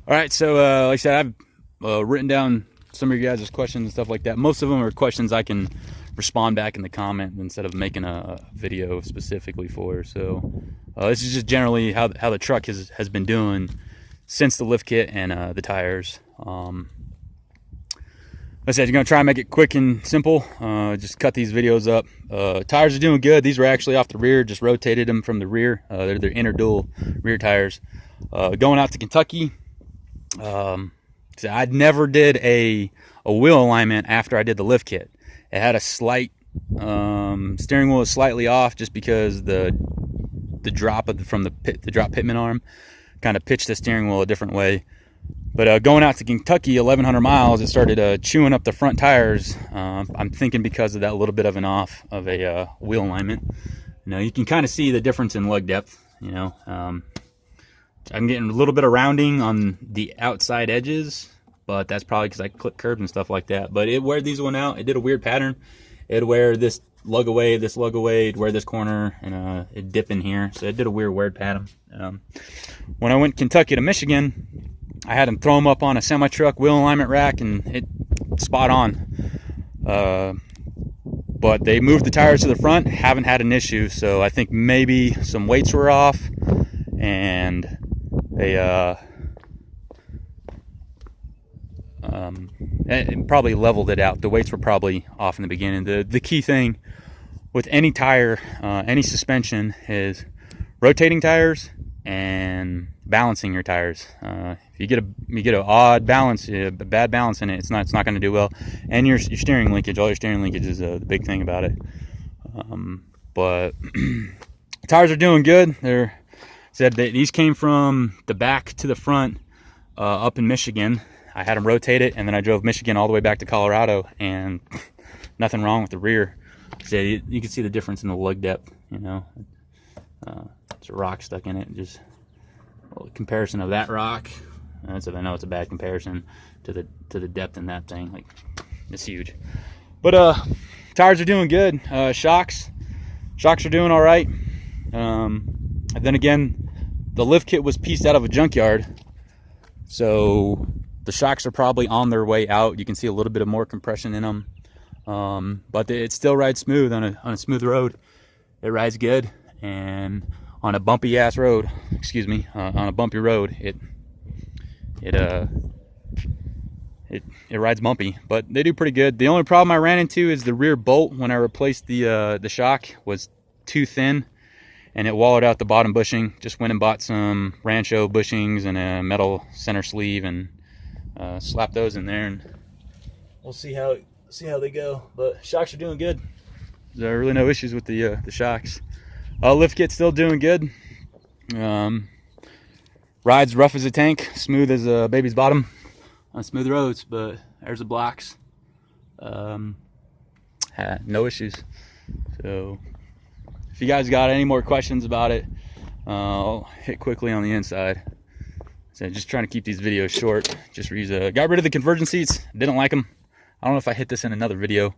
All right, so like I said, I've written down some of your guys' questions and stuff like that. Most of them are questions I can respond back in the comment instead of making a video specifically for. So this is just generally how the truck has been doing since the lift kit and the tires. Like I said, you're gonna try and make it quick and simple. Just cut these videos up. Tires are doing good. These were actually off the rear, just rotated them from the rear. They're inner dual rear tires. Going out to Kentucky, so I never did a wheel alignment after I did the lift kit. It had a slight steering wheel was slightly off just because the drop from the drop pitman arm kind of pitched the steering wheel a different way. But going out to Kentucky, 1,100 miles, it started chewing up the front tires. I'm thinking because of that little bit of an off of a wheel alignment. You know, you can kind of see the difference in lug depth. You know, I'm getting a little bit of rounding on the outside edges, but that's probably because I clip curbs and stuff like that. But where these went out, it did a weird pattern. It'd wear this lug away, it'd wear this corner, and it'd dip in here. So it did a weird pattern. When I went Kentucky to Michigan, I had them throw them up on a semi-truck wheel alignment rack, and it spot on. But they moved the tires to the front, haven't had an issue. So I think maybe some weights were off, and they it probably leveled it out. The weights were probably off in the beginning. The key thing with any tire, any suspension, is rotating tires and balancing your tires. If you get an odd balance, a bad balance in it, it's not going to do well. And your steering linkage, all your steering linkage is the big thing about it. But tires are doing good. These came from the back to the front up in Michigan. I had them rotate it, and then I drove Michigan all the way back to Colorado, and nothing wrong with the rear. So you can see the difference in the lug depth. You know, there's a rock stuck in it. Just a comparison of that rock. I know it's a bad comparison to the depth in that thing. Like, it's huge. But tires are doing good. Shocks are doing all right. And then again, the lift kit was pieced out of a junkyard, so the shocks are probably on their way out. You can see a little bit of more compression in them, but it still rides smooth on a smooth road. It rides good, and on a bumpy ass road, on a bumpy road, it rides bumpy. But they do pretty good. The only problem I ran into is the rear bolt when I replaced the shock was too thin, and it wallowed out the bottom bushing. Just went and bought some Rancho bushings and a metal center sleeve, and slap those in there, and we'll see how they go. But shocks are doing good. There are really no issues with the shocks. Lift kit's still doing good. Rides rough as a tank, smooth as a baby's bottom on smooth roads, but there's the blocks. No issues. So if you guys got any more questions about it, I'll hit quickly on the inside. So just trying to keep these videos short. Just got rid of the conversion seats. Didn't like them. I don't know if I hit this in another video.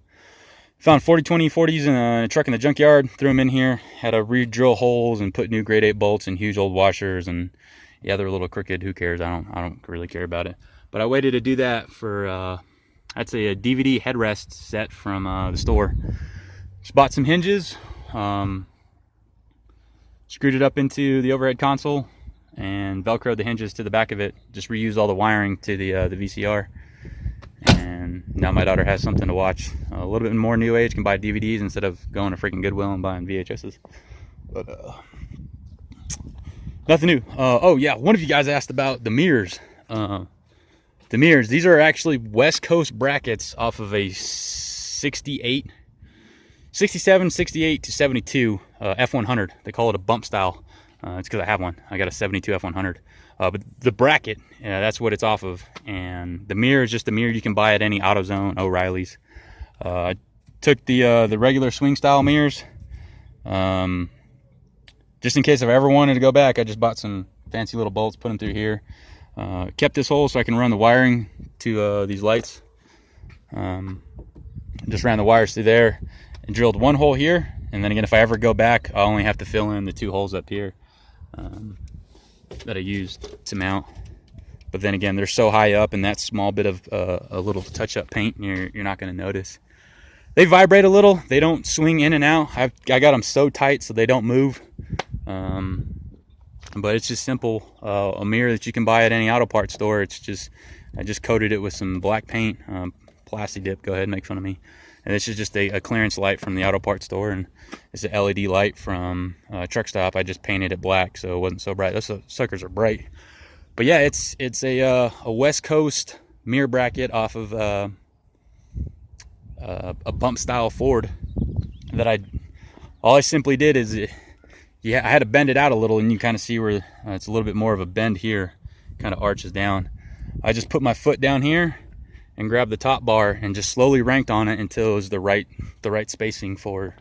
Found 40-20 40s in a truck in the junkyard. Threw them in here. Had to re-drill holes and put new grade 8 bolts and huge old washers. And yeah, they're a little crooked. Who cares? I don't really care about it. But I waited to do that for I'd say a DVD headrest set from the store. Just bought some hinges. Screwed it up into the overhead console and velcroed the hinges to the back of it. Just reused all the wiring to the VCR, and now my daughter has something to watch. A little bit more new age, can buy DVDs instead of going to freaking Goodwill and buying VHSs. But nothing new. Oh yeah, one of you guys asked about the mirrors. These are actually West Coast brackets off of a 67, 68 to 72 F100. They call it a bump style. It's because I have one. I got a 72 F100. But the bracket, that's what it's off of. And the mirror is just a mirror you can buy at any AutoZone, O'Reilly's. I took the regular swing style mirrors. Just in case if I ever wanted to go back, I just bought some fancy little bolts, put them through here. Kept this hole so I can run the wiring to these lights. Just ran the wires through there and drilled one hole here. And then again, if I ever go back, I'll only have to fill in the 2 holes up here that I used to mount But then again, they're so high up, and that small bit of a little touch-up paint, you're not going to notice. They vibrate a little. They don't swing in and out. I got them so tight so they don't move. But it's just simple. A mirror that you can buy at any auto parts store. I just coated it with some black paint, Plasti Dip. Go ahead and make fun of me. And this is just a clearance light from the auto parts store, and it's an LED light from Truck Stop. I just painted it black so it wasn't so bright. Those suckers are bright. But yeah, it's a West Coast mirror bracket off of a bump style Ford that all I simply did is I had to bend it out a little, and you kind of see where it's a little bit more of a bend here, kind of arches down. I just put my foot down here and grabbed the top bar and just slowly ranked on it until it was the right spacing for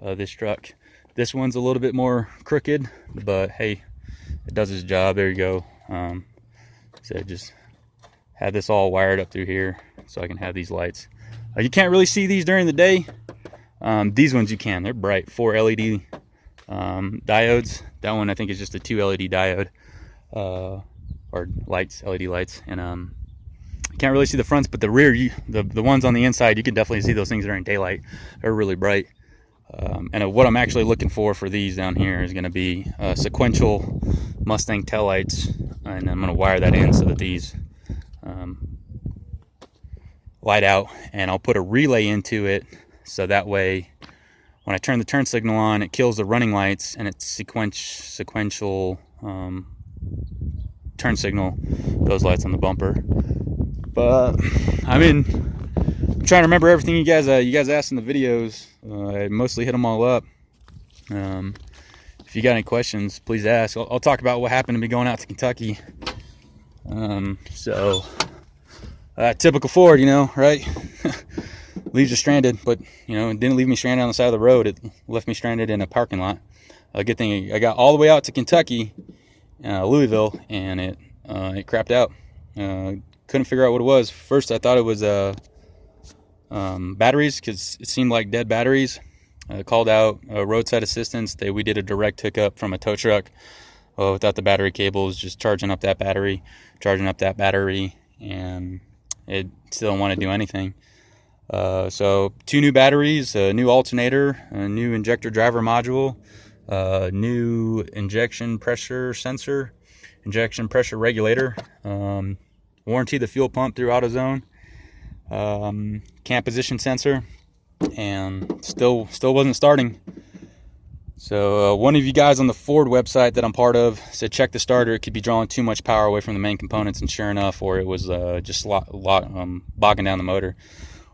this truck. This one's a little bit more crooked, but hey, it does its job. There you go. So I just had this all wired up through here so I can have these lights. You can't really see these during the day. These ones you can. They're bright. 4 LED diodes. That one I think is just a 2 LED diode, or lights, LED lights. And you can't really see the fronts, but the rear, the ones on the inside, you can definitely see those things during daylight. They're really bright. And what I'm actually looking for these down here is going to be sequential Mustang taillights, and I'm going to wire that in so that these light out, and I'll put a relay into it so that way when I turn the turn signal on, it kills the running lights, and it's sequential turn signal those lights on the bumper. But I mean, I'm trying to remember everything you guys asked in the videos. I mostly hit them all up. If you got any questions, please ask. I'll talk about what happened to me going out to Kentucky. Typical Ford, right? Leaves you stranded, but it didn't leave me stranded on the side of the road. It left me stranded in a parking lot. Good thing I got all the way out to Kentucky, Louisville, and it crapped out. Couldn't figure out what it was. First, I thought it was batteries, because it seemed like dead batteries. Called out roadside assistance. We did a direct hookup from a tow truck without the battery cables, just charging up that battery, and it still didn't want to do anything. So 2 new batteries, a new alternator, a new injector driver module, new injection pressure sensor, injection pressure regulator, warranty the fuel pump through AutoZone, cam position sensor, and still wasn't starting. So one of you guys on the Ford website that I'm part of said check the starter, it could be drawing too much power away from the main components, and sure enough, or it was just bogging down the motor.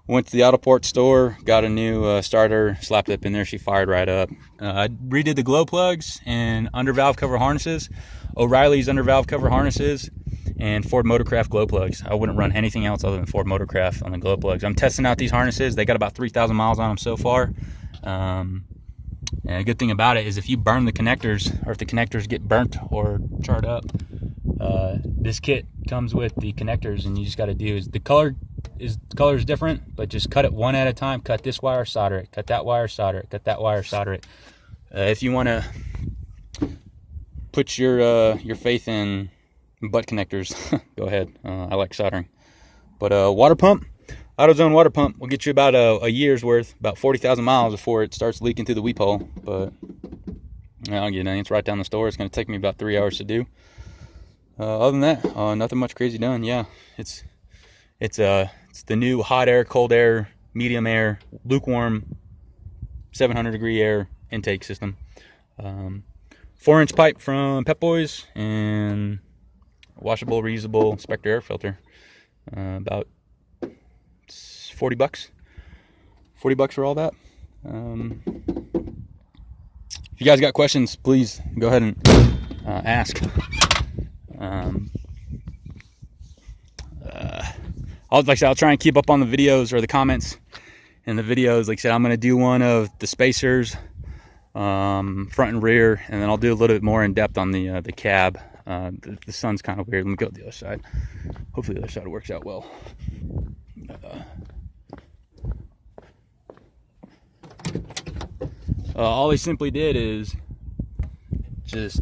Went to the auto parts store, got a new starter, slapped it up in there, she fired right up. I redid the glow plugs and under valve cover harnesses, O'Reilly's under valve cover harnesses, and Ford Motorcraft glow plugs. I wouldn't run anything else other than Ford Motorcraft on the glow plugs. I'm testing out these harnesses. They got about 3,000 miles on them so far. And a good thing about it is if you burn the connectors, or if the connectors get burnt or charred up, this kit comes with the connectors, and you just got to do is the color is different, but just cut it one at a time. Cut this wire, solder it. Cut that wire, solder it. Cut that wire, solder it. If you want to put your faith in butt connectors, go ahead. I like soldering. But water pump, AutoZone water pump will get you about a year's worth, about 40,000 miles before it starts leaking through the weep hole. But it's right down the store. It's going to take me about 3 hours to do. Other than that, nothing much crazy done. Yeah, it's the new hot air, cold air, medium air, lukewarm, 700 degree air intake system. 4-inch pipe from Pep Boys, and washable, reusable Spectre air filter. About $40. $40 for all that. If you guys got questions, please go ahead and ask. I'll try and keep up on the videos or the comments in the videos. Like I said, I'm going to do one of the spacers, front and rear, and then I'll do a little bit more in depth on the cab. The sun's kind of weird. Let me go to the other side. Hopefully the other side works out well. All I simply did is just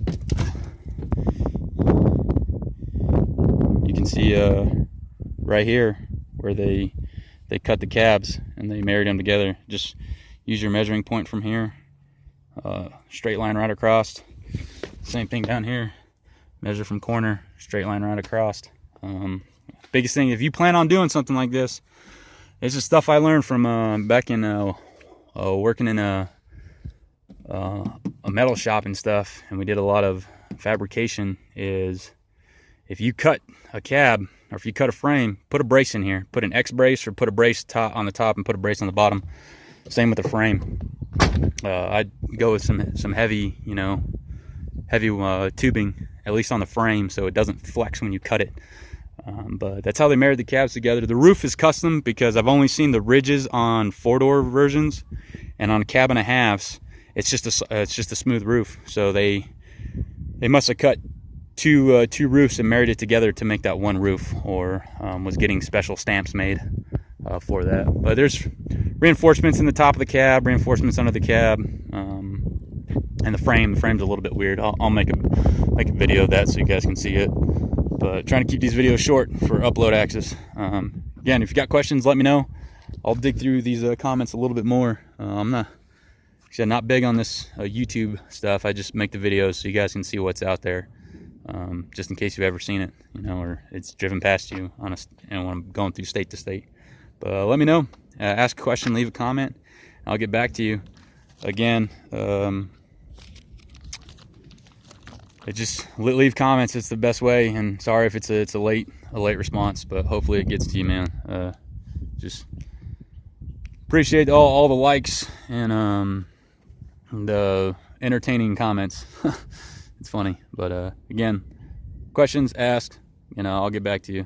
you can see right here where they cut the cabs and they married them together. Just use your measuring point from here, straight line right across. Same thing down here, measure from corner, straight line right across. Biggest thing, if you plan on doing something like this, it's just stuff I learned from back in working in a metal shop and stuff, and we did a lot of fabrication. Is if you cut a cab or if you cut a frame, put a brace in here, put an X brace, or put a brace on the top and put a brace on the bottom. Same with the frame. I'd go with some heavy, heavy tubing, at least on the frame, so it doesn't flex when you cut it. But that's how they married the cabs together. The roof is custom because I've only seen the ridges on 4-door versions, and on cab and a halves, it's just a smooth roof. So they must have cut two roofs and married it together to make that one roof, or was getting special stamps made for that. But there's reinforcements in the top of the cab, reinforcements under the cab, and the frame's a little bit weird. I'll make a video of that so you guys can see it. But trying to keep these videos short for upload access. Again, if you got questions, let me know. I'll dig through these comments a little bit more. I'm not big on this YouTube stuff. I just make the videos so you guys can see what's out there, just in case you've ever seen it, or it's driven past you on when I'm going through state to state. But let me know. Ask a question, leave a comment. I'll get back to you. Again, just leave comments. It's the best way. And sorry if it's a late response, but hopefully it gets to you, man. Just appreciate all the likes and the entertaining comments. It's funny, but again, questions, ask. I'll get back to you.